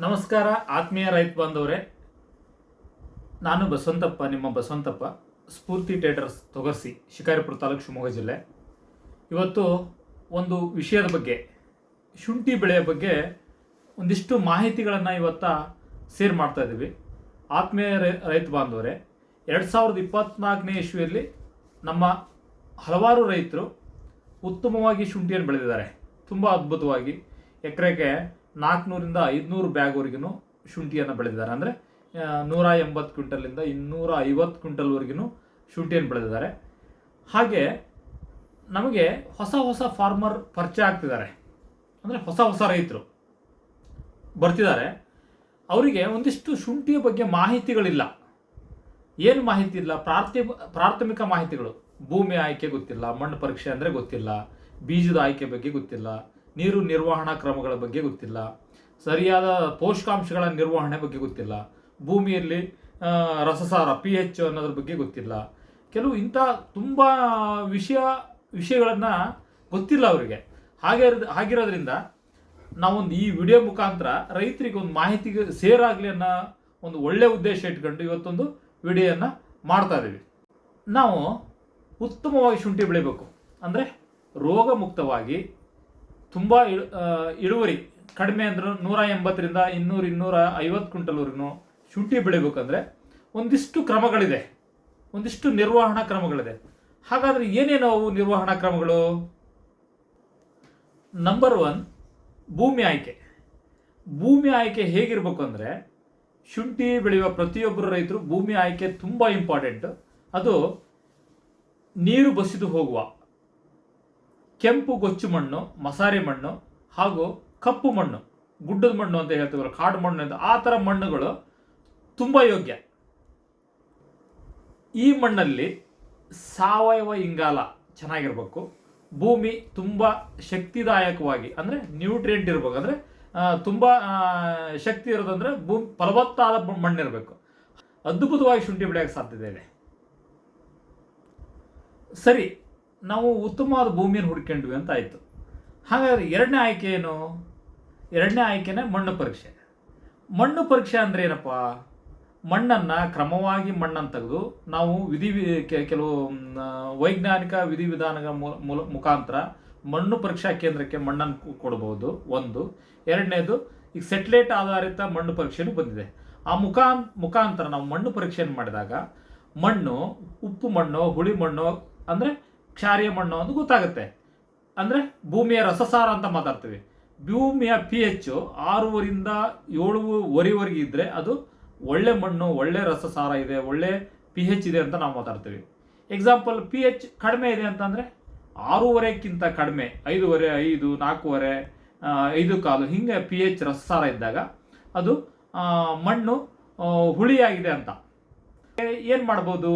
ನಮಸ್ಕಾರ ಆತ್ಮೀಯ ರೈತ ಬಾಂಧವರೇ. ನಾನು ಬಸವಂತಪ್ಪ, ನಿಮ್ಮ ಬಸವಂತಪ್ಪ, ಸ್ಫೂರ್ತಿ ಟ್ರೇಡರ್ಸ್ ತೊಗರ್ಸಿ, ಶಿಕಾರಿಪುರ ತಾಲೂಕು, ಶಿವಮೊಗ್ಗ ಜಿಲ್ಲೆ. ಇವತ್ತು ಒಂದು ವಿಷಯದ ಬಗ್ಗೆ, ಶುಂಠಿ ಬೆಳೆಯ ಬಗ್ಗೆ ಒಂದಿಷ್ಟು ಮಾಹಿತಿಗಳನ್ನು ಶೇರ್ ಮಾಡ್ತಾ ಇದ್ದೀವಿ. ಆತ್ಮೀಯ ರೈತ ಬಾಂಧವರೇ, 2024ನೇ ಇಸ್ವಿಯಲ್ಲಿ ನಮ್ಮ ಹಲವಾರು ರೈತರು ಉತ್ತಮವಾಗಿ ಶುಂಠಿಯನ್ನು ಬೆಳೆದಿದ್ದಾರೆ. ತುಂಬ ಅದ್ಭುತವಾಗಿ ಎಕರೆಗೆ 400ರಿಂದ 500 ಬ್ಯಾಗ್ವರೆಗೂ ಶುಂಠಿಯನ್ನು ಬೆಳೆದಿದ್ದಾರೆ. ಅಂದರೆ 180 ಕ್ವಿಂಟಲಿಂದ 250 ಕ್ವಿಂಟಲ್ವರೆಗೂ ಶುಂಠಿಯನ್ನು ಬೆಳೆದಿದ್ದಾರೆ. ಹಾಗೆ ನಮಗೆ ಹೊಸ ಹೊಸ ಫಾರ್ಮರ್ ಪರಿಚಯ ಆಗ್ತಿದ್ದಾರೆ. ಅಂದರೆ ಹೊಸ ರೈತರು ಬರ್ತಿದ್ದಾರೆ. ಅವರಿಗೆ ಒಂದಿಷ್ಟು ಶುಂಠಿಯ ಬಗ್ಗೆ ಮಾಹಿತಿಗಳಿಲ್ಲ. ಏನು ಮಾಹಿತಿ ಇಲ್ಲ? ಪ್ರಾಥಮಿಕ ಮಾಹಿತಿಗಳು. ಭೂಮಿ ಆಯ್ಕೆ ಗೊತ್ತಿಲ್ಲ, ಮಣ್ಣು ಪರೀಕ್ಷೆ ಅಂದರೆ ಗೊತ್ತಿಲ್ಲ, ಬೀಜದ ಆಯ್ಕೆ ಬಗ್ಗೆ ಗೊತ್ತಿಲ್ಲ, ನೀರು ನಿರ್ವಹಣಾ ಕ್ರಮಗಳ ಬಗ್ಗೆ ಗೊತ್ತಿಲ್ಲ, ಸರಿಯಾದ ಪೋಷಕಾಂಶಗಳ ನಿರ್ವಹಣೆ ಬಗ್ಗೆ ಗೊತ್ತಿಲ್ಲ, ಭೂಮಿಯಲ್ಲಿ ರಸಸಾರ pH ಅನ್ನೋದ್ರ ಬಗ್ಗೆ ಗೊತ್ತಿಲ್ಲ. ಕೆಲವು ಇಂಥ ತುಂಬ ವಿಷಯಗಳನ್ನು ಗೊತ್ತಿಲ್ಲ ಅವರಿಗೆ. ಹಾಗಿರೋದ್ರಿಂದ ನಾವೊಂದು ಈ ವಿಡಿಯೋ ಮುಖಾಂತರ ರೈತರಿಗೆ ಒಂದು ಮಾಹಿತಿಗೆ ಶೇರ್ ಆಗಲಿ ಅನ್ನೋ ಒಂದು ಒಳ್ಳೆಯ ಉದ್ದೇಶ ಇಟ್ಕೊಂಡು ಇವತ್ತೊಂದು ವಿಡಿಯೋನ ಮಾಡ್ತಾ ಇದ್ದೀವಿ. ನಾವು ಉತ್ತಮವಾಗಿ ಶುಂಠಿ ಬೆಳಿಬೇಕು ಅಂದರೆ ರೋಗ ಮುಕ್ತವಾಗಿ ತುಂಬ ಇಳುವರಿ ಕಡಿಮೆ ಅಂದ್ರೆ 180ರಿಂದ 200-250 ಕ್ವಿಂಟಲ್ವರೆಗೂ ಶುಂಠಿ ಬೆಳಿಬೇಕಂದ್ರೆ ಒಂದಿಷ್ಟು ಕ್ರಮಗಳಿದೆ, ಒಂದಿಷ್ಟು ನಿರ್ವಹಣಾ ಕ್ರಮಗಳಿದೆ. ಹಾಗಾದರೆ ಏನೇನು ಅವು ನಿರ್ವಹಣಾ ಕ್ರಮಗಳು? ನಂಬರ್ 1, ಭೂಮಿ ಆಯ್ಕೆ. ಭೂಮಿ ಆಯ್ಕೆ ಹೇಗಿರಬೇಕು ಅಂದರೆ, ಶುಂಠಿ ಬೆಳೆಯುವ ಪ್ರತಿಯೊಬ್ಬರು ರೈತರು ಭೂಮಿ ಆಯ್ಕೆ ತುಂಬ ಇಂಪಾರ್ಟೆಂಟ್. ಅದು ನೀರು ಬಸಿದು ಹೋಗುವ ಕೆಂಪು ಗೊಚ್ಚು ಮಣ್ಣು, ಮಸಾರೆ ಮಣ್ಣು ಹಾಗೂ ಕಪ್ಪು ಮಣ್ಣು, ಗುಡ್ಡದ ಮಣ್ಣು ಅಂತ ಹೇಳ್ತೀವಲ್ಲ, ಕಾಡು ಮಣ್ಣು ಅಂತ, ಆ ಥರ ಮಣ್ಣುಗಳು ತುಂಬ ಯೋಗ್ಯ. ಈ ಮಣ್ಣಲ್ಲಿ ಸಾವಯವ ಇಂಗಾಲ ಚೆನ್ನಾಗಿರ್ಬೇಕು. ಭೂಮಿ ತುಂಬ ಶಕ್ತಿದಾಯಕವಾಗಿ ಅಂದರೆ ನ್ಯೂಟ್ರಿಯೆಂಟ್ ಇರ್ಬೇಕು. ಅಂದರೆ ತುಂಬ ಶಕ್ತಿ ಇರೋದಂದರೆ ಫಲವತ್ತಾದ ಮಣ್ಣಿರಬೇಕು. ಅದ್ಭುತವಾಗಿ ಶುಂಠಿ ಬೆಳೆಯೋಕ್ಕೆ ಸಾಧ್ಯತೆ ಇದೆ. ಸರಿ, ನಾವು ಉತ್ತಮವಾದ ಭೂಮಿಯನ್ನು ಹುಡ್ಕೊಂಡ್ವಿ ಅಂತ ಆಯಿತು. ಹಾಗಾದರೆ ಎರಡನೇ ಆಯ್ಕೆ ಏನು? ಎರಡನೇ ಆಯ್ಕೆನೇ ಮಣ್ಣು ಪರೀಕ್ಷೆ. ಮಣ್ಣು ಪರೀಕ್ಷೆ ಅಂದರೆ ಏನಪ್ಪ? ಮಣ್ಣನ್ನು ಕ್ರಮವಾಗಿ ಮಣ್ಣನ್ನು ತೆಗೆದು ನಾವು ಕೆಲವು ವೈಜ್ಞಾನಿಕ ವಿಧಿವಿಧಾನಗಳ ಮುಖಾಂತರ ಮಣ್ಣು ಪರೀಕ್ಷಾ ಕೇಂದ್ರಕ್ಕೆ ಮಣ್ಣನ್ನು ಕೊಡಬಹುದು. ಒಂದು. ಎರಡನೇದು, ಈಗ ಸೆಟ್ಲೈಟ್ ಆಧಾರಿತ ಮಣ್ಣು ಪರೀಕ್ಷೆನೂ ಬಂದಿದೆ. ಆ ಮುಖಾಂತರ ನಾವು ಮಣ್ಣು ಪರೀಕ್ಷೆಯನ್ನು ಮಾಡಿದಾಗ ಮಣ್ಣು ಉಪ್ಪು ಮಣ್ಣು, ಹುಳಿ ಮಣ್ಣು, ಅಂದರೆ ಕ್ಷಾರೀಯ ಮಣ್ಣು ಅಂತ ಗೊತ್ತಾಗುತ್ತೆ. ಅಂದರೆ ಭೂಮಿಯ ರಸಸಾರ ಅಂತ ಮಾತಾಡ್ತೀವಿ. ಭೂಮಿಯ pH 6ರಿಂದ 7.5ವರೆಗೆ ಇದ್ದರೆ ಅದು ಒಳ್ಳೆ ಮಣ್ಣು, ಒಳ್ಳೆ ರಸಸಾರ ಇದೆ, ಒಳ್ಳೆ pH ಇದೆ ಅಂತ ನಾವು ಮಾತಾಡ್ತೀವಿ. ಎಕ್ಸಾಂಪಲ್, pH ಕಡಿಮೆ ಇದೆ ಅಂತಂದರೆ 6.5ಕ್ಕಿಂತ ಕಡಿಮೆ, 5.5, 5, 4.5, 5.15 ಹಿಂಗೆ pH ರಸಸಾರ ಇದ್ದಾಗ ಅದು ಮಣ್ಣು ಹುಳಿಯಾಗಿದೆ ಅಂತ. ಏನು ಮಾಡ್ಬೋದು?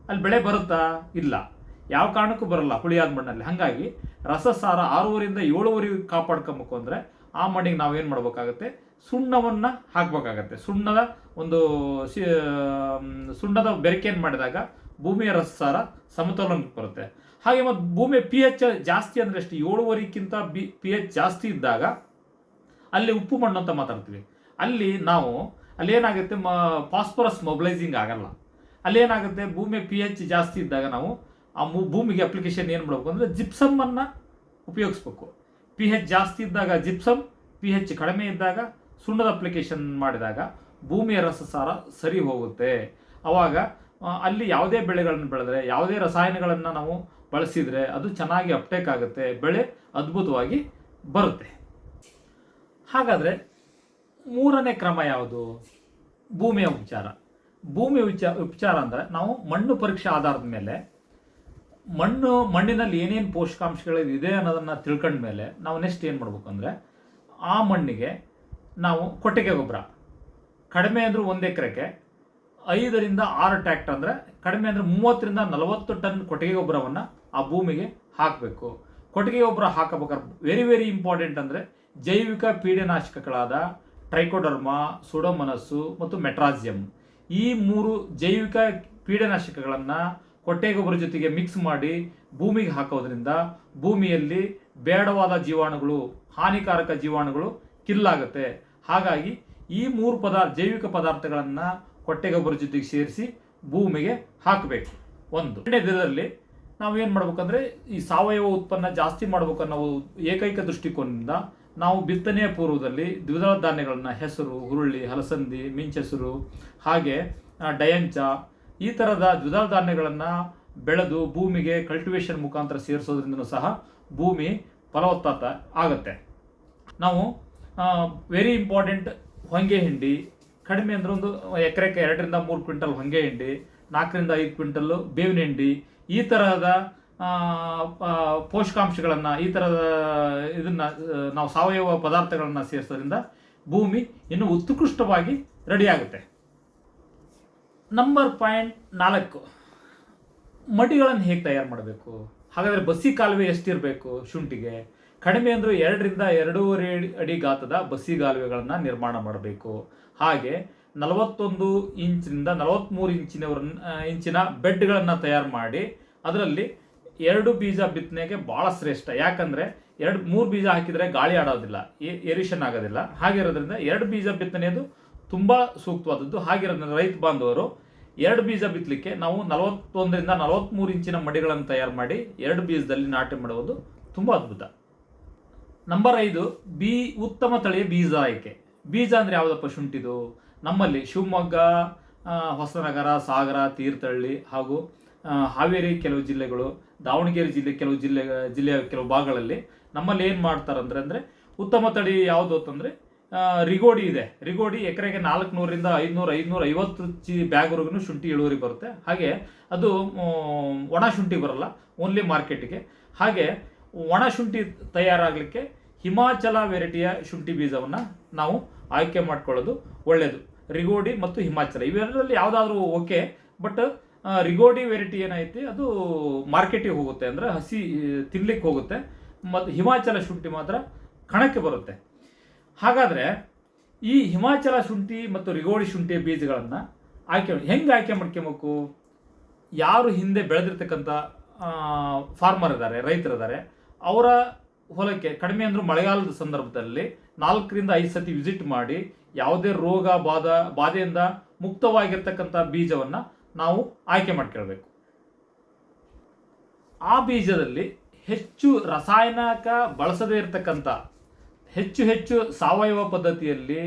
ಅಲ್ಲಿ ಬೆಳೆ ಬರುತ್ತಾ? ಇಲ್ಲ, ಯಾವ ಕಾರಣಕ್ಕೂ ಬರಲ್ಲ ಹುಳಿಯಾದ ಮಣ್ಣಲ್ಲಿ. ಹಾಗಾಗಿ ರಸಸಾರ 6ರಿಂದ 7ವರೆಗೆ ಕಾಪಾಡ್ಕೊಬೇಕು ಅಂದರೆ ಆ ಮಣ್ಣಿಗೆ ನಾವೇನು ಮಾಡಬೇಕಾಗತ್ತೆ? ಸುಣ್ಣವನ್ನು ಹಾಕಬೇಕಾಗತ್ತೆ. ಸುಣ್ಣದ ಬೆರಕೆಯನ್ನು ಮಾಡಿದಾಗ ಭೂಮಿಯ ರಸಸಾರ ಸಮತೋಲನಕ್ಕೆ ಬರುತ್ತೆ. ಹಾಗೆ ಮತ್ತು ಭೂಮಿಯ pH ಜಾಸ್ತಿ ಅಂದರೆ ಎಷ್ಟು? 7.5ಕ್ಕಿಂತ pH ಜಾಸ್ತಿ ಇದ್ದಾಗ ಅಲ್ಲಿ ಉಪ್ಪು ಮಣ್ಣು ಅಂತ ಮಾತಾಡ್ತೀವಿ. ಅಲ್ಲಿ ಏನಾಗುತ್ತೆ? ಫಾಸ್ಫರಸ್ ಮೊಬಿಲೈಸಿಂಗ್ ಆಗಲ್ಲ. ಅಲ್ಲೇನಾಗುತ್ತೆ? ಭೂಮಿಯ pH ಜಾಸ್ತಿ ಇದ್ದಾಗ ನಾವು ಆ ಭೂಮಿಗೆ ಅಪ್ಲಿಕೇಶನ್ ಏನು ಮಾಡಬೇಕು ಅಂದರೆ ಜಿಪ್ಸಮ್ಮನ್ನು ಉಪಯೋಗಿಸ್ಬೇಕು. pH ಜಾಸ್ತಿ ಇದ್ದಾಗ ಜಿಪ್ಸಮ್, pH ಕಡಿಮೆ ಇದ್ದಾಗ ಸುಣ್ಣದ ಅಪ್ಲಿಕೇಶನ್ ಮಾಡಿದಾಗ ಭೂಮಿಯ ರಸಸಾರ ಸರಿ ಹೋಗುತ್ತೆ. ಆವಾಗ ಅಲ್ಲಿ ಯಾವುದೇ ಬೆಳೆಗಳನ್ನು ಬೆಳೆದರೆ, ಯಾವುದೇ ರಸಾಯನಗಳನ್ನು ನಾವು ಬಳಸಿದರೆ ಅದು ಚೆನ್ನಾಗಿ ಅಪ್ಟೇಕ್ ಆಗುತ್ತೆ, ಬೆಳೆ ಅದ್ಭುತವಾಗಿ ಬರುತ್ತೆ. ಹಾಗಾದರೆ ಮೂರನೇ ಕ್ರಮ ಯಾವುದು? ಭೂಮಿಯ ಉಪಚಾರ. ಉಪಚಾರ ಅಂದರೆ ನಾವು ಮಣ್ಣು ಪರೀಕ್ಷೆ ಆಧಾರದ ಮೇಲೆ ಮಣ್ಣಿನಲ್ಲಿ ಏನೇನು ಪೋಷಕಾಂಶಗಳಿದೆ ಅನ್ನೋದನ್ನು ತಿಳ್ಕೊಂಡ ಮೇಲೆ ನಾವು ನೆಕ್ಸ್ಟ್ ಏನು ಮಾಡ್ಬೇಕು ಅಂದರೆ, ಆ ಮಣ್ಣಿಗೆ ನಾವು ಕೊಟ್ಟಿಗೆ ಗೊಬ್ಬರ ಕಡಿಮೆ ಅಂದರೂ 1 ಎಕರೆಗೆ 5ರಿಂದ 6 ಟ್ರ್ಯಾಕ್ಟರ್, ಅಂದರೆ ಕಡಿಮೆ ಅಂದರೆ 30ರಿಂದ 40 ಟನ್ ಕೊಟ್ಟಿಗೆ ಗೊಬ್ಬರವನ್ನು ಆ ಭೂಮಿಗೆ ಹಾಕಬೇಕು. ಕೊಟ್ಟಿಗೆ ಗೊಬ್ಬರ ಹಾಕಬೇಕಾದ್ರೆ ವೆರಿ ವೆರಿ ಇಂಪಾರ್ಟೆಂಟ್ ಅಂದರೆ ಜೈವಿಕ ಪೀಡನಾಶಕಗಳಾದ ಟ್ರೈಕೋಡರ್ಮಾ, ಸುಡೋಮನಸ್ಸು ಮತ್ತು ಮೆಟ್ರಾಜಿಯಂ, ಈ 3 ಜೈವಿಕ ಪೀಡನಾಶಕಗಳನ್ನು ಕೊಟ್ಟಿಗೆ ಗೊಬ್ಬರ ಜೊತೆಗೆ ಮಿಕ್ಸ್ ಮಾಡಿ ಭೂಮಿಗೆ ಹಾಕೋದ್ರಿಂದ ಭೂಮಿಯಲ್ಲಿ ಬೇಡವಾದ ಜೀವಾಣುಗಳು, ಹಾನಿಕಾರಕ ಜೀವಾಣುಗಳು ಕಿಲ್ಲಾಗುತ್ತೆ. ಹಾಗಾಗಿ ಈ 3 ಜೈವಿಕ ಪದಾರ್ಥಗಳನ್ನು ಕೊಟ್ಟೆ ಗೊಬ್ಬರ ಜೊತೆಗೆ ಸೇರಿಸಿ ಭೂಮಿಗೆ ಹಾಕಬೇಕು. ಒಂದು. ಎರಡನೇ ದಿನದಲ್ಲಿ ನಾವು ಏನು ಮಾಡ್ಬೇಕಂದ್ರೆ ಈ ಸಾವಯವ ಉತ್ಪನ್ನ ಜಾಸ್ತಿ ಮಾಡ್ಬೇಕು ನಾವು ಏಕೈಕ ದೃಷ್ಟಿಕೋನದಿಂದ ನಾವು ಬಿತ್ತನೆಯ ಪೂರ್ವದಲ್ಲಿ ದ್ವಿದಳ ಧಾನ್ಯಗಳನ್ನ ಹೆಸರು, ಹುರುಳಿ, ಹಲಸಂದಿ, ಮಿಂಚೆಸರು ಹಾಗೆ ಡಯಂಚ ಈ ಥರದ ದ್ವಿದಳ ಧಾನ್ಯಗಳನ್ನು ಬೆಳೆದು ಭೂಮಿಗೆ ಕಲ್ಟಿವೇಷನ್ ಮುಖಾಂತರ ಸೇರಿಸೋದ್ರಿಂದನೂ ಸಹ ಭೂಮಿ ಫಲವತ್ತತೆ ಆಗುತ್ತೆ. ನಾವು ವೆರಿ ಇಂಪಾರ್ಟೆಂಟ್ ಹೊಂಗೆ ಹಿಂಡಿ ಕಡಿಮೆ ಅಂದ್ರೆ ಒಂದು ಎಕರೆಗೆ 2 ರಿಂದ 3 ಕ್ವಿಂಟಲ್ ಹೊಂಗೆ ಹಿಂಡಿ, 4 ರಿಂದ 5 ಕ್ವಿಂಟಲ್ ಬೇವಿನ ಹಿಂಡಿ ಈ ತರಹದ ಪೋಷಕಾಂಶಗಳನ್ನು ಈ ಥರದ ಇದನ್ನು ನಾವು ಸಾವಯವ ಪದಾರ್ಥಗಳನ್ನು ಸೇರಿಸೋದ್ರಿಂದ ಭೂಮಿ ಇನ್ನೂ ಉತ್ಕೃಷ್ಟವಾಗಿ ರೆಡಿ ಆಗುತ್ತೆ. ನಂಬರ್ ಪಾಯಿಂಟ್ 4, ಮಡಿಗಳನ್ನು ಹೇಗೆ ತಯಾರು ಮಾಡಬೇಕು? ಹಾಗಾದರೆ ಬಸಿ ಕಾಲುವೆ ಎಷ್ಟಿರಬೇಕು ಶುಂಠಿಗೆ? ಕಡಿಮೆ ಅಂದರೆ 2 ರಿಂದ 2.5 ಅಡಿ ಗಾತ್ರದ ಬಸಿ ಕಾಲುವೆಗಳನ್ನು ನಿರ್ಮಾಣ ಮಾಡಬೇಕು. ಹಾಗೆ 41 ಇಂಚಿನಿಂದ 43 ಇಂಚಿನ ಬೆಡ್ಗಳನ್ನು ತಯಾರು ಮಾಡಿ ಅದರಲ್ಲಿ 2 ಬೀಜ ಬಿತ್ತನೆಗೆ ಭಾಳ ಶ್ರೇಷ್ಠ. ಯಾಕಂದರೆ 3 ಬೀಜ ಹಾಕಿದರೆ ಗಾಳಿ ಆಡೋದಿಲ್ಲ, ಏರಿಷನ್ ಆಗೋದಿಲ್ಲ. ಹಾಗಿರೋದ್ರಿಂದ 2 ಬೀಜ ಬಿತ್ತನೆಯದು ತುಂಬ ಸೂಕ್ತವಾದದ್ದು. ಹಾಗಿರೋದ್ರಿಂದ ರೈತ ಬಾಂಧವರು 2 ಬೀಜ ಬಿತ್ತಲಿಕ್ಕೆ ನಾವು 41 ರಿಂದ 43 ಇಂಚಿನ ಮಡಿಗಳನ್ನು ತಯಾರು ಮಾಡಿ 2 ಬೀಜದಲ್ಲಿ ನಾಟಿ ಮಾಡುವುದು ತುಂಬ ಅದ್ಭುತ. ನಂಬರ್ 5, ಉತ್ತಮ ತಳಿಯ ಬೀಜ ಆಯ್ಕೆ. ಬೀಜ ಅಂದರೆ ಯಾವುದಪ್ಪ ಶುಂಠಿದು? ನಮ್ಮಲ್ಲಿ ಶಿವಮೊಗ್ಗ, ಹೊಸನಗರ, ಸಾಗರ, ತೀರ್ಥಹಳ್ಳಿ ಹಾಗೂ ಹಾವೇರಿ ಕೆಲವು ಜಿಲ್ಲೆಗಳು, ದಾವಣಗೆರೆ ಜಿಲ್ಲೆ ಕೆಲವು ಜಿಲ್ಲೆಯ ಕೆಲವು ಭಾಗಗಳಲ್ಲಿ ನಮ್ಮಲ್ಲಿ ಏನು ಮಾಡ್ತಾರಂದ್ರೆ ಉತ್ತಮ ತಳಿ ಯಾವುದು ಅಂತಂದರೆ ರಿಗೋಡಿ ಇದೆ. ರಿಗೋಡಿ ಎಕರೆಗೆ 400 ರಿಂದ 500, 550 ಬ್ಯಾಗ್ವರೆಗೂ ಶುಂಠಿ ಇಳುವರಿ ಬರುತ್ತೆ. ಹಾಗೆ ಅದು ಒಣ ಶುಂಠಿ ಬರಲ್ಲ, ಓನ್ಲಿ ಮಾರ್ಕೆಟಿಗೆ. ಹಾಗೆ ಒಣ ಶುಂಠಿ ತಯಾರಾಗಲಿಕ್ಕೆ ಹಿಮಾಚಲ ವೆರೈಟಿಯ ಶುಂಠಿ ಬೀಜವನ್ನು ನಾವು ಆಯ್ಕೆ ಮಾಡ್ಕೊಳ್ಳೋದು ಒಳ್ಳೆಯದು. ರಿಗೋಡಿ ಮತ್ತು ಹಿಮಾಚಲ ಇವೆರಡರಲ್ಲಿ ಯಾವುದಾದ್ರೂ ಓಕೆ, ಬಟ್ ರಿಗೋಡಿ ವೆರೈಟಿ ಏನೈತಿ ಅದು ಮಾರ್ಕೆಟಿಗೆ ಹೋಗುತ್ತೆ, ಅಂದರೆ ಹಸಿ ತಿನ್ಲಿಕ್ಕೆ ಹೋಗುತ್ತೆ. ಮತ್ತು ಹಿಮಾಚಲ ಶುಂಠಿ ಮಾತ್ರ ಕಣಕ್ಕೆ ಬರುತ್ತೆ. ಹಾಗಾದರೆ ಈ ಹಿಮಾಚಲ ಶುಂಠಿ ಮತ್ತು ರಿಗೋಡಿ ಶುಂಠಿಯ ಬೀಜಗಳನ್ನು ಹೆಂಗೆ ಆಯ್ಕೆ ಮಾಡ್ಕೊಬೇಕು? ಯಾರು ಹಿಂದೆ ಬೆಳೆದಿರ್ತಕ್ಕಂಥ ಫಾರ್ಮರ್ ಇದ್ದಾರೆ, ರೈತರಿದ್ದಾರೆ, ಅವರ ಹೊಲಕ್ಕೆ ಕಡಿಮೆ ಅಂದರೂ ಮಳೆಗಾಲದ ಸಂದರ್ಭದಲ್ಲಿ 4 ರಿಂದ 5 ಸತಿ ವಿಸಿಟ್ ಮಾಡಿ ಯಾವುದೇ ರೋಗ ಬಾಧೆಯಿಂದ ಮುಕ್ತವಾಗಿರ್ತಕ್ಕಂಥ ಬೀಜವನ್ನು ನಾವು ಆಯ್ಕೆ ಮಾಡ್ಕೊಳ್ಬೇಕು. ಆ ಬೀಜದಲ್ಲಿ ಹೆಚ್ಚು ರಾಸಾಯನಿಕ ಬಳಸದೇ ಇರತಕ್ಕಂಥ ಹೆಚ್ಚು ಸಾವಯವ ಪದ್ಧತಿಯಲ್ಲಿ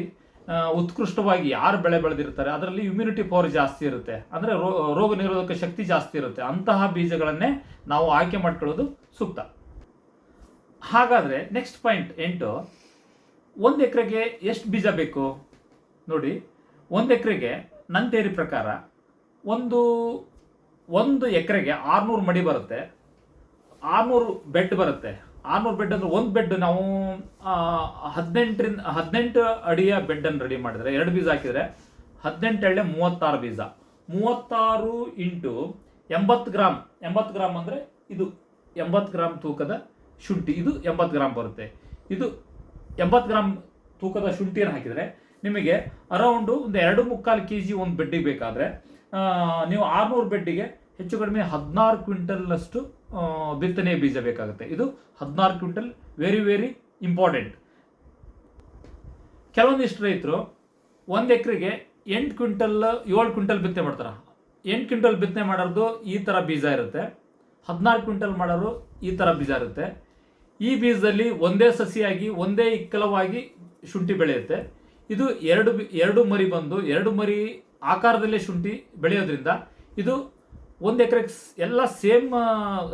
ಉತ್ಕೃಷ್ಟವಾಗಿ ಯಾರು ಬೆಳೆದಿರ್ತಾರೆ ಅದರಲ್ಲಿ ಇಮ್ಯುನಿಟಿ ಪವರ್ ಜಾಸ್ತಿ ಇರುತ್ತೆ, ಅಂದರೆ ರೋಗ ನಿರೋಧಕ ಶಕ್ತಿ ಜಾಸ್ತಿ ಇರುತ್ತೆ. ಅಂತಹ ಬೀಜಗಳನ್ನೇ ನಾವು ಆಯ್ಕೆ ಮಾಡ್ಕೊಳ್ಳೋದು ಸೂಕ್ತ. ಹಾಗಾದರೆ ನೆಕ್ಸ್ಟ್ ಪಾಯಿಂಟ್ 8, 1 ಎಕರೆಗೆ ಎಷ್ಟು ಬೀಜ ಬೇಕು ನೋಡಿ. 1 ಎಕರೆಗೆ ನನ್ನ ತೇರಿ ಪ್ರಕಾರ ಒಂದು ಎಕರೆಗೆ 600 ಮಡಿ ಬರುತ್ತೆ, 600 ಬೆಡ್ ಬರುತ್ತೆ. 600 ಬೆಡ್ ಅಂದರೆ ಒಂದು ಬೆಡ್ ನಾವು 18 ಅಡಿಯ ಬೆಡ್ಡನ್ನು ರೆಡಿ ಮಾಡಿದರೆ 2 ಬೀಜ ಹಾಕಿದರೆ 18 ಎಳ್ಳೆ 36 ಬೀಜ. 36 ಇಂಟು 80 ಗ್ರಾಮ್. 80 ಗ್ರಾಮ್ ಅಂದರೆ ಇದು 80 ಗ್ರಾಮ್ ತೂಕದ ಶುಂಠಿ, ಇದು 80 ಗ್ರಾಮ್ ಬರುತ್ತೆ. ಇದು 80 ಗ್ರಾಮ್ ತೂಕದ ಶುಂಠಿಯನ್ನು ಹಾಕಿದರೆ ನಿಮಗೆ ಅರೌಂಡು ಒಂದು 2.25 kg ಒಂದು ಬೆಡ್ಡಿಗೆ ಬೇಕಾದರೆ ನೀವು 600 ಬೆಡ್ಡಿಗೆ ಹೆಚ್ಚು ಕಡಿಮೆ 16 ಕ್ವಿಂಟಲ್ನಷ್ಟು ಬಿತ್ತನೆಯ ಬೀಜ ಬೇಕಾಗುತ್ತೆ. ಇದು 16 ಕ್ವಿಂಟಲ್ ವೆರಿ ವೆರಿ ಇಂಪಾರ್ಟೆಂಟ್. ಕೆಲವೊಂದಿಷ್ಟು ರೈತರು 1 ಎಕರೆಗೆ 8 ಕ್ವಿಂಟಲ್ 7 ಕ್ವಿಂಟಲ್ ಬಿತ್ತನೆ ಮಾಡ್ತಾರೆ. 8 ಕ್ವಿಂಟಲ್ ಬಿತ್ತನೆ ಮಾಡೋದು ಈ ಥರ ಬೀಜ ಇರುತ್ತೆ, 16 ಕ್ವಿಂಟಲ್ ಮಾಡೋರು ಈ ಥರ ಬೀಜ ಇರುತ್ತೆ. ಈ ಬೀಜದಲ್ಲಿ ಒಂದೇ ಸಸಿಯಾಗಿ ಒಂದೇ ಇಕ್ಕಲವಾಗಿ ಶುಂಠಿ ಬೆಳೆಯುತ್ತೆ. ಇದು ಎರಡು ಮರಿ ಬಂದು 2 ಮರಿ ಆಕಾರದಲ್ಲೇ ಶುಂಠಿ ಬೆಳೆಯೋದ್ರಿಂದ ಇದು 1 ಎಕರೆಗೆ ಎಲ್ಲ ಸೇಮ್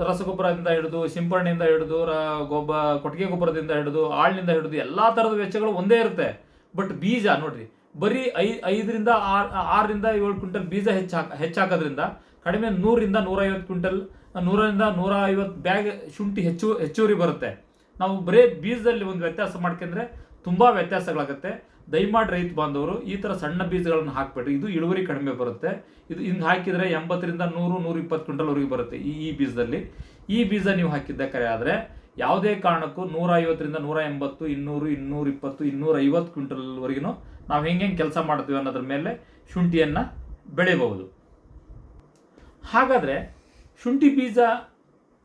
ರಸಗೊಬ್ಬರದಿಂದ ಹಿಡಿದು, ಸಿಂಪರಣೆಯಿಂದ ಹಿಡಿದು, ಕೊಟ್ಟಿಗೆ ಗೊಬ್ಬರದಿಂದ ಹಿಡಿದು, ಆಳಿನಿಂದ ಹಿಡಿದು ಎಲ್ಲ ಥರದ ವೆಚ್ಚಗಳು ಒಂದೇ ಇರುತ್ತೆ. ಬಟ್ ಬೀಜ ನೋಡ್ರಿ, ಬರೀ 5 ರಿಂದ 6 ರಿಂದ 7 ಕ್ವಿಂಟಲ್ ಬೀಜ ಹೆಚ್ಚಾಕೋದ್ರಿಂದ ಕಡಿಮೆ 100 ರಿಂದ 150 ಕ್ವಿಂಟಲ್, 100 ರಿಂದ 150 ಬ್ಯಾಗ್ ಶುಂಠಿ ಹೆಚ್ಚುವರಿ ಬರುತ್ತೆ. ನಾವು ಬರೀ ಬೀಜದಲ್ಲಿ ಒಂದು ವ್ಯತ್ಯಾಸ ಮಾಡ್ಕೊಂಡ್ರೆ ತುಂಬ ವ್ಯತ್ಯಾಸಗಳಾಗುತ್ತೆ. ದಯಮಾಡಿ ರೈತ ಬಾಂಧವರು ಈ ಥರ ಸಣ್ಣ ಬೀಜಗಳನ್ನು ಹಾಕ್ಬೇಡ್ರಿ, ಇದು ಇಳುವರಿ ಕಡಿಮೆ ಬರುತ್ತೆ. ಇದು ಹಿಂಗೆ ಹಾಕಿದರೆ 80 ರಿಂದ 100, 120 ಕ್ವಿಂಟಲ್ವರೆಗೆ ಬರುತ್ತೆ ಈ ಬೀಜದಲ್ಲಿ. ಈ ಬೀಜ ನೀವು ಹಾಕಿದ್ದ ಕರೆ ಆದರೆ ಯಾವುದೇ ಕಾರಣಕ್ಕೂ 150 ರಿಂದ 180, 200, 220, 250 ಕ್ವಿಂಟಲ್ವರೆಗೂ ನಾವು ಹೆಂಗೆ ಕೆಲಸ ಮಾಡ್ತೀವಿ ಅನ್ನೋದ್ರ ಮೇಲೆ ಶುಂಠಿಯನ್ನು ಬೆಳೆಯಬಹುದು. ಹಾಗಾದರೆ ಶುಂಠಿ ಬೀಜ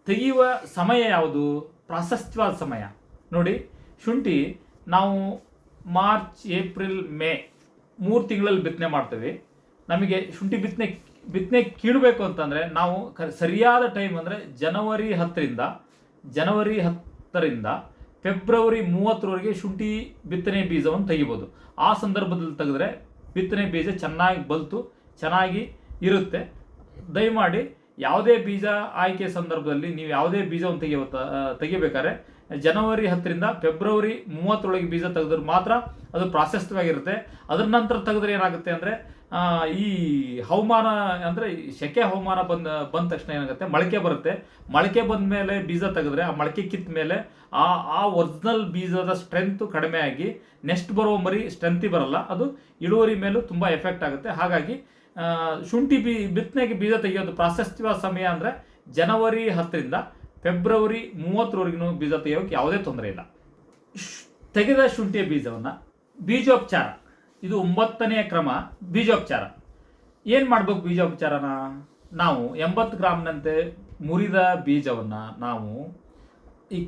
ತೆಗೆಯುವ ಸಮಯ ಯಾವುದು? ಪ್ರಾಶಸ್ತ್ಯವಾದ ಸಮಯ ನೋಡಿ. ಶುಂಠಿ ನಾವು ಮಾರ್ಚ್ ಏಪ್ರಿಲ್ ಮೇ 3 ತಿಂಗಳಲ್ಲಿ ಬಿತ್ತನೆ ಮಾಡ್ತೀವಿ. ನಮಗೆ ಶುಂಠಿ ಬಿತ್ತನೆ ಕೀಳಬೇಕು ಅಂತಂದರೆ ನಾವು ಸರಿಯಾದ ಟೈಮ್ ಅಂದರೆ ಜನವರಿ 10ರಿಂದ ಫೆಬ್ರವರಿ 30ರವರೆಗೆ ಶುಂಠಿ ಬಿತ್ತನೆ ಬೀಜವನ್ನು ತೆಗಿಬೋದು. ಆ ಸಂದರ್ಭದಲ್ಲಿ ತೆಗೆದ್ರೆ ಬಿತ್ತನೆ ಬೀಜ ಚೆನ್ನಾಗಿ ಬಲ್ತು ಚೆನ್ನಾಗಿ ಇರುತ್ತೆ. ದಯಮಾಡಿ ಯಾವುದೇ ಬೀಜ ಆಯ್ಕೆ ಸಂದರ್ಭದಲ್ಲಿ ನೀವು ಯಾವುದೇ ಬೀಜವನ್ನು ತೆಗಿಬೇಕಾದ್ರೆ ಜನವರಿ 10ರಿಂದ ಫೆಬ್ರವರಿ 30ರೊಳಗೆ ಬೀಜ ತೆಗೆದ್ರೆ ಮಾತ್ರ ಅದು ಪ್ರಾಶಸ್ತ್ಯವಾಗಿರುತ್ತೆ. ಅದರ ನಂತರ ತೆಗೆದ್ರೆ ಏನಾಗುತ್ತೆ ಅಂದರೆ ಈ ಹವಾಮಾನ ಅಂದರೆ ಸೆಕೆ ಹವಾಮಾನ ಬಂದ ತಕ್ಷಣ ಏನಾಗುತ್ತೆ, ಮೊಳಕೆ ಬರುತ್ತೆ. ಮೊಳಕೆ ಬಂದ ಮೇಲೆ ಬೀಜ ತೆಗೆದ್ರೆ ಆ ಮೊಳಕೆ ಕಿತ್ತ ಮೇಲೆ ಆ ಒರಿಜಿನಲ್ ಬೀಜದ ಸ್ಟ್ರೆಂತ್ ಕಡಿಮೆ ಆಗಿ ನೆಕ್ಸ್ಟ್ ಬರೋ ಮರಿ ಸ್ಟ್ರೆಂತಿ ಬರಲ್ಲ. ಅದು ಇಳುವರಿ ಮೇಲೂ ತುಂಬ ಎಫೆಕ್ಟ್ ಆಗುತ್ತೆ. ಹಾಗಾಗಿ ಶುಂಠಿ ಬಿತ್ತನೆಗೆ ಬೀಜ ತೆಗೆಯೋದು ಪ್ರಾಶಸ್ತ್ಯ ಸಮಯ ಅಂದರೆ ಜನವರಿ 10ರಿಂದ ಫೆಬ್ರವರಿ 30ರವರೆಗೂ ಬೀಜ ತೆಗೆಯೋಕೆ ಯಾವುದೇ ತೊಂದರೆ ಇಲ್ಲ. ತೆಗೆದ ಶುಂಠಿಯ ಬೀಜವನ್ನು ಬೀಜೋಪಚಾರ, ಇದು 9ನೇ ಕ್ರಮ. ಬೀಜೋಪಚಾರ ಏನು ಮಾಡಬೇಕು? ಬೀಜೋಪಚಾರನ ನಾವು 80 ಗ್ರಾಮ್ನಂತೆ ಮುರಿದ ಬೀಜವನ್ನು ನಾವು ಈ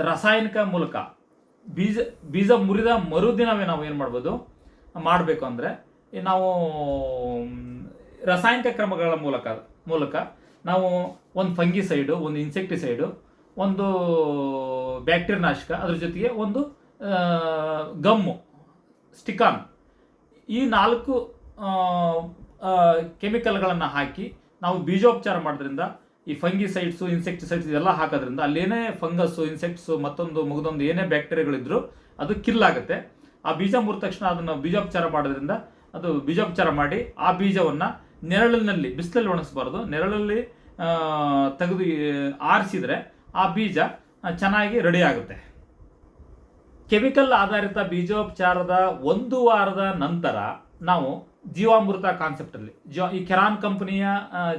ರಾಸಾಯನಿಕ ಮೂಲಕ ಬೀಜ ಮುರಿದ ಮರುದಿನವೇ ನಾವು ಏನು ಮಾಡ್ಬೋದು ಮಾಡಬೇಕು ಅಂದರೆ ನಾವು ರಾಸಾಯನಿಕ ಕ್ರಮಗಳ ಮೂಲಕ ನಾವು ಒಂದು ಫಂಗಿಸೈಡು, ಒಂದು ಇನ್ಸೆಕ್ಟಿಸೈಡು, ಒಂದು ಬ್ಯಾಕ್ಟೀರಿಯಾ ನಾಶಕ, ಅದ್ರ ಜೊತೆಗೆ ಒಂದು ಗಮ್ಮು, ಸ್ಟಿಕಾನ್, ಈ 4 ಕೆಮಿಕಲ್ಗಳನ್ನು ಹಾಕಿ ನಾವು ಬೀಜೋಪಚಾರ ಮಾಡೋದ್ರಿಂದ ಈ ಫಂಗಿಸೈಡ್ಸು, ಇನ್ಸೆಕ್ಟಿಸೈಡ್ಸ್ ಇದೆಲ್ಲ ಹಾಕೋದ್ರಿಂದ ಅಲ್ಲೇನೇ ಫಂಗಸ್ಸು, ಇನ್ಸೆಕ್ಟ್ಸು, ಮತ್ತೊಂದು ಏನೇ ಬ್ಯಾಕ್ಟೀರಿಯಾಗಳಿದ್ರು ಅದು ಕಿಲ್ ಆಗುತ್ತೆ. ಆ ಬೀಜ ಮುರಿದ ತಕ್ಷಣ ಅದನ್ನು ಬೀಜೋಪಚಾರ ಮಾಡೋದ್ರಿಂದ ಅದು ಬೀಜೋಪಚಾರ ಮಾಡಿ ಆ ಬೀಜವನ್ನು ನೆರಳಿನಲ್ಲಿ, ಬಿಸಿಲಲ್ಲಿ ಒಣಗಿಸ್ಬಾರ್ದು, ನೆರಳಲ್ಲಿ ತೆಗೆದು ಆರಿಸಿದರೆ ಆ ಬೀಜ ಚೆನ್ನಾಗಿ ರೆಡಿ ಆಗುತ್ತೆ. ಕೆಮಿಕಲ್ ಆಧಾರಿತ ಬೀಜೋಪಚಾರದ 1 ವಾರದ ನಂತರ ನಾವು ಜೀವಾಮೃತ ಕಾನ್ಸೆಪ್ಟಲ್ಲಿ ಈ ಕೆರಾನ್ ಕಂಪನಿಯ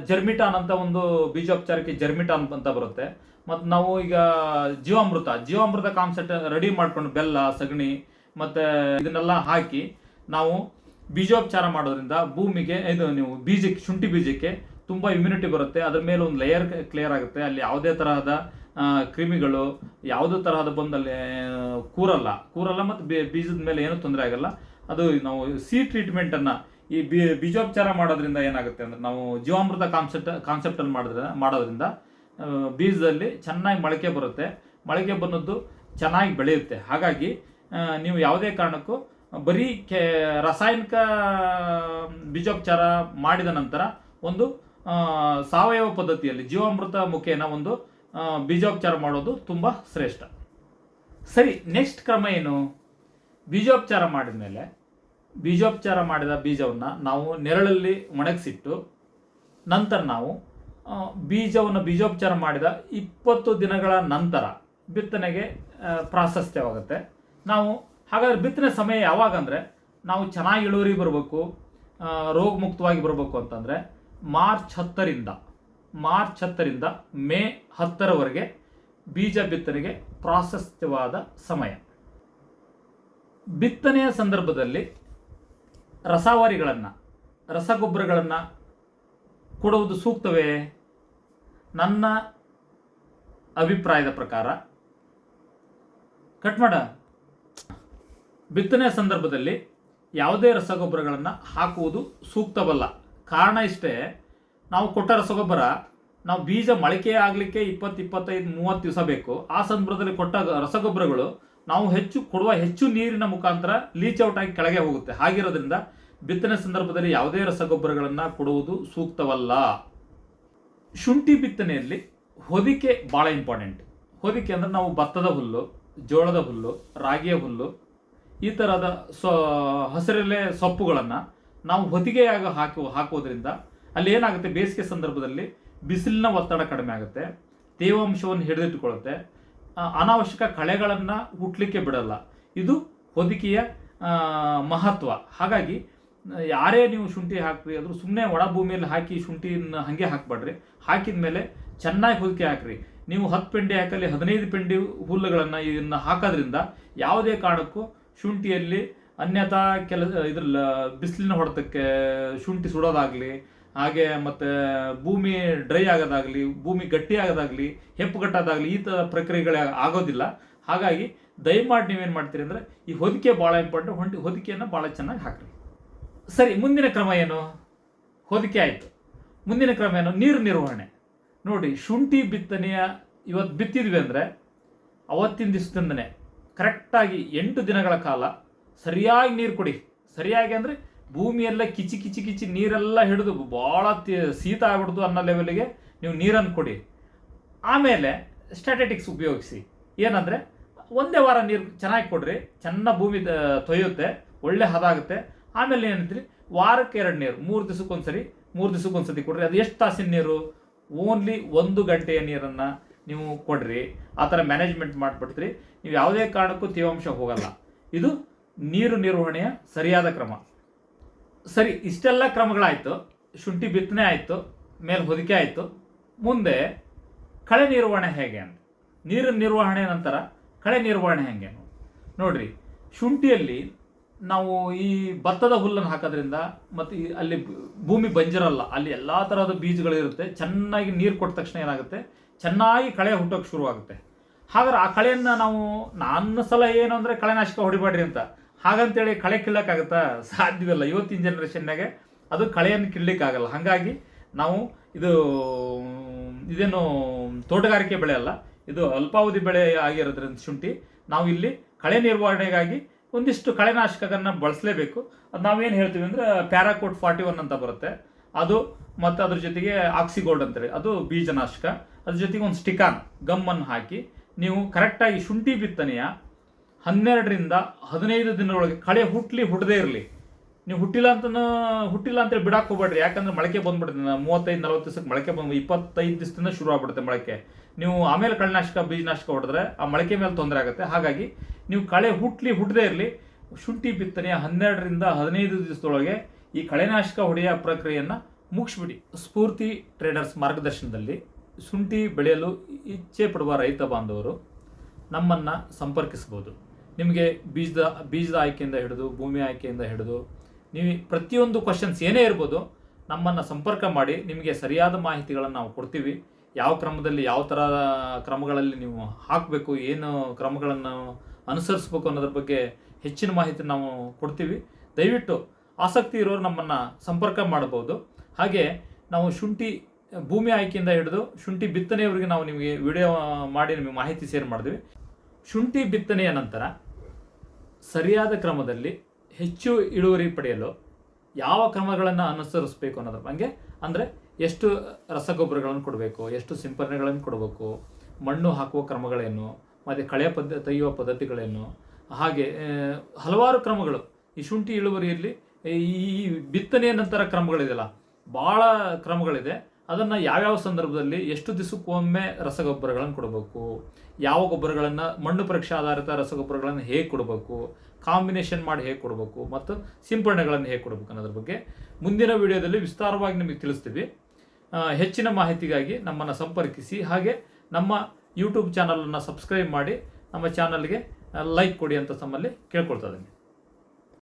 ಜರ್ಮಿಟಾನ್ ಅಂತ ಒಂದು ಬೀಜೋಪಚಾರಕ್ಕೆ ಜರ್ಮಿಟಾನ್ ಅಂತ ಬರುತ್ತೆ. ಮತ್ತು ನಾವು ಈಗ ಜೀವಾಮೃತ ಕಾನ್ಸೆಪ್ಟ್ ರೆಡಿ ಮಾಡ್ಕೊಂಡು ಬೆಲ್ಲ, ಸಗಣಿ ಮತ್ತು ಇದನ್ನೆಲ್ಲ ಹಾಕಿ ನಾವು ಬೀಜೋಪಚಾರ ಮಾಡೋದ್ರಿಂದ ಭೂಮಿಗೆ ಶುಂಠಿ ಬೀಜಕ್ಕೆ ತುಂಬ ಇಮ್ಯುನಿಟಿ ಬರುತ್ತೆ. ಅದ್ರ ಮೇಲೆ ಒಂದು ಲೇಯರ್ ಕ್ಲಿಯರ್ ಆಗುತ್ತೆ. ಅಲ್ಲಿ ಯಾವುದೇ ತರಹದ ಕ್ರಿಮಿಗಳು ಯಾವುದೇ ತರಹದ ಬಂದಲ್ಲಿ ಕೂರಲ್ಲ ಮತ್ತು ಬೀಜದ ಮೇಲೆ ಏನೂ ತೊಂದರೆ ಆಗಲ್ಲ. ಅದು ನಾವು ಟ್ರೀಟ್ಮೆಂಟನ್ನು ಈ ಬೀಜೋಪಚಾರ ಮಾಡೋದ್ರಿಂದ ಏನಾಗುತ್ತೆ ಅಂದರೆ ನಾವು ಜೀವಾಮೃತ ಕಾನ್ಸೆಪ್ಟಲ್ಲಿ ಮಾಡೋದ್ರಿಂದ ಬೀಜದಲ್ಲಿ ಚೆನ್ನಾಗಿ ಮೊಳಕೆ ಬರುತ್ತೆ. ಮೊಳಕೆ ಬಂದದ್ದು ಚೆನ್ನಾಗಿ ಬೆಳೆಯುತ್ತೆ. ಹಾಗಾಗಿ ನೀವು ಯಾವುದೇ ಕಾರಣಕ್ಕೂ ಬರೀ ರಾಸಾಯನಿಕ ಬೀಜೋಪಚಾರ ಮಾಡಿದ ನಂತರ ಒಂದು ಸಾವಯವ ಪದ್ಧತಿಯಲ್ಲಿ ಜೀವಾಮೃತ ಮುಖೇನ ಒಂದು ಬೀಜೋಪಚಾರ ಮಾಡೋದು ತುಂಬ ಶ್ರೇಷ್ಠ. ಸರಿ, ನೆಕ್ಸ್ಟ್ ಕ್ರಮ ಏನು? ಬೀಜೋಪಚಾರ ಮಾಡಿದ ಬೀಜವನ್ನು ನಾವು ನೆರಳಲ್ಲಿ ಒಣಗಿಸಿಟ್ಟು ನಂತರ ನಾವು ಬೀಜೋಪಚಾರ ಮಾಡಿದ 20 ದಿನಗಳ ನಂತರ ಬಿತ್ತನೆಗೆ ಪ್ರಾಶಸ್ತ್ಯವಾಗುತ್ತೆ. ನಾವು ಹಾಗಾದ್ರೆ ಬಿತ್ತನೆ ಸಮಯ ಯಾವಾಗ ಅಂದರೆ ನಾವು ಚೆನ್ನಾಗಿ ಇಳುವರಿ ಬರಬೇಕು, ರೋಗ ಮುಕ್ತವಾಗಿ ಬರಬೇಕು ಅಂತಂದರೆ ಮಾರ್ಚ್ 10ರಿಂದ ಮೇ 10ರವರೆಗೆ ಬೀಜ ಬಿತ್ತನೆಗೆ ಪ್ರಾಶಸ್ತ್ಯವಾದ ಸಮಯ. ಬಿತ್ತನೆಯ ಸಂದರ್ಭದಲ್ಲಿ ರಸಗೊಬ್ಬರಗಳನ್ನು ಕೊಡುವುದು ಸೂಕ್ತವೇ? ನನ್ನ ಅಭಿಪ್ರಾಯದ ಪ್ರಕಾರ ಬಿತ್ತನೆಯ ಸಂದರ್ಭದಲ್ಲಿ ಯಾವುದೇ ರಸಗೊಬ್ಬರಗಳನ್ನು ಹಾಕುವುದು ಸೂಕ್ತವಲ್ಲ. ಕಾರಣ ಇಷ್ಟೇ, ನಾವು ಕೊಟ್ಟ ರಸಗೊಬ್ಬರ ನಾವು ಬೀಜ ಮೊಳಕೆ ಆಗಲಿಕ್ಕೆ 20, 25, 30 ದಿವಸ ಬೇಕು. ಆ ಸಂದರ್ಭದಲ್ಲಿ ಕೊಟ್ಟ ರಸಗೊಬ್ಬರಗಳು ನಾವು ಹೆಚ್ಚು ನೀರಿನ ಮುಖಾಂತರ ಲೀಚ್ ಔಟ್ ಆಗಿ ಕೆಳಗೆ ಹೋಗುತ್ತೆ. ಹಾಗಿರೋದ್ರಿಂದ ಬಿತ್ತನೆ ಸಂದರ್ಭದಲ್ಲಿ ಯಾವುದೇ ರಸಗೊಬ್ಬರಗಳನ್ನು ಕೊಡುವುದು ಸೂಕ್ತವಲ್ಲ. ಶುಂಠಿ ಬಿತ್ತನೆಯಲ್ಲಿ ಹೊದಿಕೆ ಭಾಳ ಇಂಪಾರ್ಟೆಂಟ್. ಹೊದಿಕೆ ಅಂದರೆ ನಾವು ಭತ್ತದ ಹುಲ್ಲು, ಜೋಳದ ಹುಲ್ಲು, ರಾಗಿಯ ಹುಲ್ಲು, ಈ ಥರದ ಹಸಿರೆಲೆ ಸೊಪ್ಪುಗಳನ್ನು ನಾವು ಹೊದಿಗೆಯಾಗಿ ಹಾಕೋದ್ರಿಂದ ಅಲ್ಲಿ ಏನಾಗುತ್ತೆ, ಬೇಸಿಗೆ ಸಂದರ್ಭದಲ್ಲಿ ಬಿಸಿಲಿನ ಒತ್ತಡ ಕಡಿಮೆ ಆಗುತ್ತೆ, ತೇವಾಂಶವನ್ನು ಹಿಡಿದಿಟ್ಟುಕೊಳ್ಳುತ್ತೆ, ಅನಾವಶ್ಯಕ ಕಳೆಗಳನ್ನು ಹುಟ್ಟಲಿಕ್ಕೆ ಬಿಡಲ್ಲ. ಇದು ಹೊದಿಕೆಯ ಮಹತ್ವ. ಹಾಗಾಗಿ ಯಾರೇ ನೀವು ಶುಂಠಿ ಹಾಕ್ರಿ ಆದರೂ ಸುಮ್ಮನೆ ಒಣ ಭೂಮಿಯಲ್ಲಿ ಹಾಕಿ ಶುಂಠಿನ ಹಾಗೆ ಹಾಕಬೇಡ್ರಿ. ಹಾಕಿದ ಮೇಲೆ ಚೆನ್ನಾಗಿ ಹೊದಿಕೆ ಹಾಕ್ರಿ. ನೀವು 10 ಪೆಂಡಿ ಹಾಕಲಿ 15 ಪೆಂಡಿ ಹುಲ್ಲುಗಳನ್ನು ಇದನ್ನು ಹಾಕೋದ್ರಿಂದ ಯಾವುದೇ ಕಾರಣಕ್ಕೂ ಶುಂಠಿಯಲ್ಲಿ ಅನ್ಯಥಾ ಬಿಸಿಲಿನ ಹೊಡೆತಕ್ಕೆ ಶುಂಠಿ ಸುಡೋದಾಗಲಿ, ಹಾಗೆ ಮತ್ತು ಭೂಮಿ ಡ್ರೈ ಆಗೋದಾಗಲಿ, ಭೂಮಿ ಗಟ್ಟಿ ಆಗೋದಾಗಲಿ, ಹೆಪ್ಪುಗಟ್ಟೋದಾಗಲಿ ಈ ಥರ ಪ್ರಕ್ರಿಯೆಗಳೇ ಆಗೋದಿಲ್ಲ. ಹಾಗಾಗಿ ದಯಮಾಡಿ ನೀವೇನು ಮಾಡ್ತೀರಿ ಅಂದರೆ ಈ ಹೊದಿಕೆ ಭಾಳ ಇಂಪಾರ್ಟೆಂಟ್, ಹೊದಿಕೆಯನ್ನು ಭಾಳ ಚೆನ್ನಾಗಿ ಹಾಕ್ರಿ. ಸರಿ, ಮುಂದಿನ ಕ್ರಮ ಏನು? ಹೊದಿಕೆ ಆಯಿತು. ಮುಂದಿನ ಕ್ರಮ ಏನು? ನೀರು ನಿರ್ವಹಣೆ. ನೋಡಿ, ಶುಂಠಿ ಬಿತ್ತನೆಯ ಇವತ್ತು ಬಿತ್ತಿದ್ವಿ ಅಂದರೆ ಅವತ್ತಿನ ದಿವಸದಿಂದನೇ ಕರೆಕ್ಟಾಗಿ 8 ದಿನಗಳ ಕಾಲ ಸರಿಯಾಗಿ ನೀರು ಕೊಡಿ. ಸರಿಯಾಗಿ ಅಂದರೆ ಭೂಮಿಯೆಲ್ಲ ಕಿಚಿ ನೀರೆಲ್ಲ ಹಿಡಿದು ಭಾಳ ಶೀತ ಆಗ್ಬಿಡ್ತು ಅನ್ನೋ ಲೆವೆಲ್ಗೆ ನೀವು ನೀರನ್ನು ಕೊಡಿ. ಆಮೇಲೆ ಸ್ಟ್ಯಾಟಿಟಿಕ್ಸ್ ಉಪಯೋಗಿಸಿ. ಏನಂದರೆ ಒಂದೇ ವಾರ ನೀರು ಚೆನ್ನಾಗಿ ಕೊಡ್ರಿ, ಚೆನ್ನಾಗಿ ಭೂಮಿ ತೊಯ್ಯುತ್ತೆ, ಒಳ್ಳೆ ಹದ ಆಗುತ್ತೆ. ಆಮೇಲೆ ಏನಂತೀರಿ, ವಾರಕ್ಕೆ 2 ನೀರು, 3 ದಿವಸಕ್ಕೊಂದ್ಸತಿ ಕೊಡ್ರಿ. ಅದು ಎಷ್ಟು ತಾಸಿನ ನೀರು? ಓನ್ಲಿ 1 ಗಂಟೆಯ ನೀರನ್ನು ನೀವು ಕೊಡ್ರಿ. ಆ ಥರ ಮ್ಯಾನೇಜ್ಮೆಂಟ್ ಮಾಡಿಬಿಡ್ತೀರಿ. ನೀವು ಯಾವುದೇ ಕಾರಣಕ್ಕೂ ತೇವಾಂಶ ಹೋಗಲ್ಲ. ಇದು ನೀರು ನಿರ್ವಹಣೆಯ ಸರಿಯಾದ ಕ್ರಮ. ಸರಿ, ಇಷ್ಟೆಲ್ಲ ಕ್ರಮಗಳಾಯಿತು. ಶುಂಠಿ ಬಿತ್ತನೆ ಆಯಿತು, ಮೇಲೆ ಹೊದಿಕೆ ಆಯಿತು. ಮುಂದೆ ಕಳೆ ನಿರ್ವಹಣೆ ಹೇಗೆ ಅಂತ. ನೀರಿನ ನಿರ್ವಹಣೆ ನಂತರ ಕಳೆ ನಿರ್ವಹಣೆ ಹೇಗೆ ನೋಡ್ರಿ. ಶುಂಠಿಯಲ್ಲಿ ನಾವು ಈ ಭತ್ತದ ಹುಲ್ಲನ್ನು ಹಾಕೋದ್ರಿಂದ ಮತ್ತು ಅಲ್ಲಿ ಭೂಮಿ ಬಂಜರಲ್ಲ, ಅಲ್ಲಿ ಎಲ್ಲ ಥರದ ಬೀಜಗಳಿರುತ್ತೆ. ಚೆನ್ನಾಗಿ ನೀರು ಕೊಟ್ಟ ತಕ್ಷಣ ಏನಾಗುತ್ತೆ, ಚೆನ್ನಾಗಿ ಕಳೆ ಹುಟ್ಟೋಕೆ ಶುರುವಾಗುತ್ತೆ. ಹಾಗಾದ್ರೆ ಆ ಕಳೆಯನ್ನು ನಾವು, ನನ್ನ ಸಲಹೆ ಏನು ಅಂದರೆ ಕಳೆನಾಶಕ ಹೊಡಿಬೇಡ್ರಿ ಅಂತ. ಹಾಗಂತೇಳಿ ಕಳೆ ಕೀಳಕ್ಕಾಗುತ್ತಾ? ಸಾಧ್ಯವಿಲ್ಲ. ಇವತ್ತಿನ ಜನ್ರೇಷನ್ನಾಗೆ ಅದು ಕಳೆಯನ್ನು ಕೀಳಲಿಕ್ಕಾಗಲ್ಲ. ಹಾಗಾಗಿ ನಾವು ಇದೇನು ತೋಟಗಾರಿಕೆ ಬೆಳೆ ಅಲ್ಲ, ಇದು ಅಲ್ಪಾವಧಿ ಬೆಳೆ ಆಗಿರೋದ್ರಿಂದ ಶುಂಠಿ ನಾವು ಇಲ್ಲಿ ಕಳೆ ನಿರ್ವಹಣೆಗಾಗಿ ಒಂದಿಷ್ಟು ಕಳೆನಾಶಕವನ್ನು ಬಳಸಲೇಬೇಕು. ಅದು ನಾವೇನು ಹೇಳ್ತೀವಿ ಅಂದರೆ ಪ್ಯಾರಾಕೋಟ್ 41 ಅಂತ ಬರುತ್ತೆ ಅದು, ಮತ್ತು ಅದ್ರ ಜೊತೆಗೆ ಆಕ್ಸಿಗೋಲ್ಡ್ ಅಂತೇಳಿ ಅದು ಬೀಜನಾಶಕ. ಅದ್ರ ಜೊತೆಗೆ ಒಂದು ಸ್ಟಿಕಾನ್ ಗಮ್ಮನ್ನು ಹಾಕಿ ನೀವು ಕರೆಕ್ಟಾಗಿ ಶುಂಠಿ ಬಿತ್ತನೆಯ 12ರಿಂದ 15 ದಿನದೊಳಗೆ ಕಳೆ ಹುಟ್ಟದೇ ಇರಲಿ. ನೀವು ಹುಟ್ಟಿಲ್ಲ ಅಂತೇಳಿ ಬಿಡಕ್ಕೆ ಹೋಗ್ಬೇಡ್ರಿ. ಯಾಕಂದ್ರೆ ಮೊಳಕೆ ಬಂದ್ಬಿಡುತ್ತೆ. 35-40 ದಿವಸಕ್ಕೆ ಮೊಳಕೆ ಬಂದು 25 ದಿವಸದಿಂದ ಶುರು ಆಗ್ಬಿಡುತ್ತೆ ಮೊಳಕೆ. ನೀವು ಆಮೇಲೆ ಕಳೆನಾಶಕ ಬೀಜನಾಶಕ ಹೊಡೆದ್ರೆ ಆ ಮೊಳಕೆ ಮೇಲೆ ತೊಂದರೆ ಆಗುತ್ತೆ. ಹಾಗಾಗಿ ನೀವು ಕಳೆ ಹುಟ್ಟದೇ ಇರಲಿ. ಶುಂಠಿ ಬಿತ್ತನೆಯ 12ರಿಂದ 15 ದಿವಸದೊಳಗೆ ಈ ಕಳೆನಾಶಕ ಹೊಡೆಯೋ ಪ್ರಕ್ರಿಯೆಯನ್ನು ಮುಗಿಸ್ಬಿಡಿ. ಸ್ಫೂರ್ತಿ ಟ್ರೇಡರ್ಸ್ ಮಾರ್ಗದರ್ಶನದಲ್ಲಿ ಶುಂಠಿ ಬೆಳೆಯಲು ಇಚ್ಛೆ ಪಡುವ ರೈತ ಬಾಂಧವರು ನಮ್ಮನ್ನು ಸಂಪರ್ಕಿಸ್ಬೋದು. ನಿಮಗೆ ಬೀಜದ ಆಯ್ಕೆಯಿಂದ ಹಿಡಿದು ಭೂಮಿ ಆಯ್ಕೆಯಿಂದ ಹಿಡಿದು ನೀವು ಪ್ರತಿಯೊಂದು ಕ್ವಶನ್ಸ್ ಏನೇ ಇರ್ಬೋದು, ನಮ್ಮನ್ನು ಸಂಪರ್ಕ ಮಾಡಿ. ನಿಮಗೆ ಸರಿಯಾದ ಮಾಹಿತಿಗಳನ್ನು ನಾವು ಕೊಡ್ತೀವಿ. ಯಾವ ಕ್ರಮದಲ್ಲಿ ಯಾವ ಥರ ಕ್ರಮಗಳಲ್ಲಿ ನೀವು ಹಾಕಬೇಕು, ಏನು ಕ್ರಮಗಳನ್ನು ಅನುಸರಿಸ್ಬೇಕು ಅನ್ನೋದ್ರ ಬಗ್ಗೆ ಹೆಚ್ಚಿನ ಮಾಹಿತಿ ನಾವು ಕೊಡ್ತೀವಿ. ದಯವಿಟ್ಟು ಆಸಕ್ತಿ ಇರೋರು ನಮ್ಮನ್ನು ಸಂಪರ್ಕ ಮಾಡ್ಬೋದು. ಹಾಗೆ ನಾವು ಶುಂಠಿ ಭೂಮಿ ಆಯ್ಕೆಯಿಂದ ಹಿಡಿದು ಶುಂಠಿ ಬಿತ್ತನೆಯವರೆಗೆ ನಾವು ನಿಮಗೆ ವಿಡಿಯೋ ಮಾಡಿ ನಿಮಗೆ ಮಾಹಿತಿ ಶೇರ್ ಮಾಡಿದ್ವಿ. ಶುಂಠಿ ಬಿತ್ತನೆಯ ನಂತರ ಸರಿಯಾದ ಕ್ರಮದಲ್ಲಿ ಹೆಚ್ಚು ಇಳುವರಿ ಪಡೆಯಲು ಯಾವ ಕ್ರಮಗಳನ್ನು ಅನುಸರಿಸಬೇಕು ಅನ್ನೋದ್ರ ಬಗ್ಗೆ, ಅಂದರೆ ಎಷ್ಟು ರಸಗೊಬ್ಬರಗಳನ್ನು ಕೊಡಬೇಕು, ಎಷ್ಟು ಸಿಂಪರಣೆಗಳನ್ನು ಕೊಡಬೇಕು, ಮಣ್ಣು ಹಾಕುವ ಕ್ರಮಗಳೇನು, ಮತ್ತು ಕಳೆ ತೆಗೆಯುವ ಪದ್ಧತಿಗಳೇನು, ಹಾಗೆ ಹಲವಾರು ಕ್ರಮಗಳು ಈ ಶುಂಠಿ ಇಳುವರಿಯಲ್ಲಿ ಈ ಬಿತ್ತನೆಯ ನಂತರ ಕ್ರಮಗಳಿದೆಯಲ್ಲ, ಭಾಳ ಕ್ರಮಗಳಿದೆ. ಅದನ್ನು ಯಾವ್ಯಾವ ಸಂದರ್ಭದಲ್ಲಿ ಎಷ್ಟು ದಿವಸಕ್ಕೊಮ್ಮೆ ರಸಗೊಬ್ಬರಗಳನ್ನು ಕೊಡಬೇಕು, ಯಾವ ಗೊಬ್ಬರಗಳನ್ನು, ಮಣ್ಣು ಪರೀಕ್ಷೆ ಆಧಾರಿತ ರಸಗೊಬ್ಬರಗಳನ್ನು ಹೇಗೆ ಕೊಡಬೇಕು, ಕಾಂಬಿನೇಷನ್ ಮಾಡಿ ಹೇಗೆ ಕೊಡಬೇಕು, ಮತ್ತು ಸಿಂಪರಣೆಗಳನ್ನು ಹೇಗೆ ಕೊಡಬೇಕು ಅನ್ನೋದ್ರ ಬಗ್ಗೆ ಮುಂದಿನ ವಿಡಿಯೋದಲ್ಲಿ ವಿಸ್ತಾರವಾಗಿ ನಿಮಗೆ ತಿಳಿಸ್ತೀವಿ. ಹೆಚ್ಚಿನ ಮಾಹಿತಿಗಾಗಿ ನಮ್ಮನ್ನು ಸಂಪರ್ಕಿಸಿ. ಹಾಗೆ ನಮ್ಮ ಯೂಟ್ಯೂಬ್ ಚಾನಲನ್ನು ಸಬ್ಸ್ಕ್ರೈಬ್ ಮಾಡಿ ನಮ್ಮ ಚಾನಲ್ಗೆ ಲೈಕ್ ಕೊಡಿ ಅಂತ ತಮ್ಮಲ್ಲಿ ಕೇಳ್ಕೊಳ್ತಾ ಇದ್ದೀನಿ.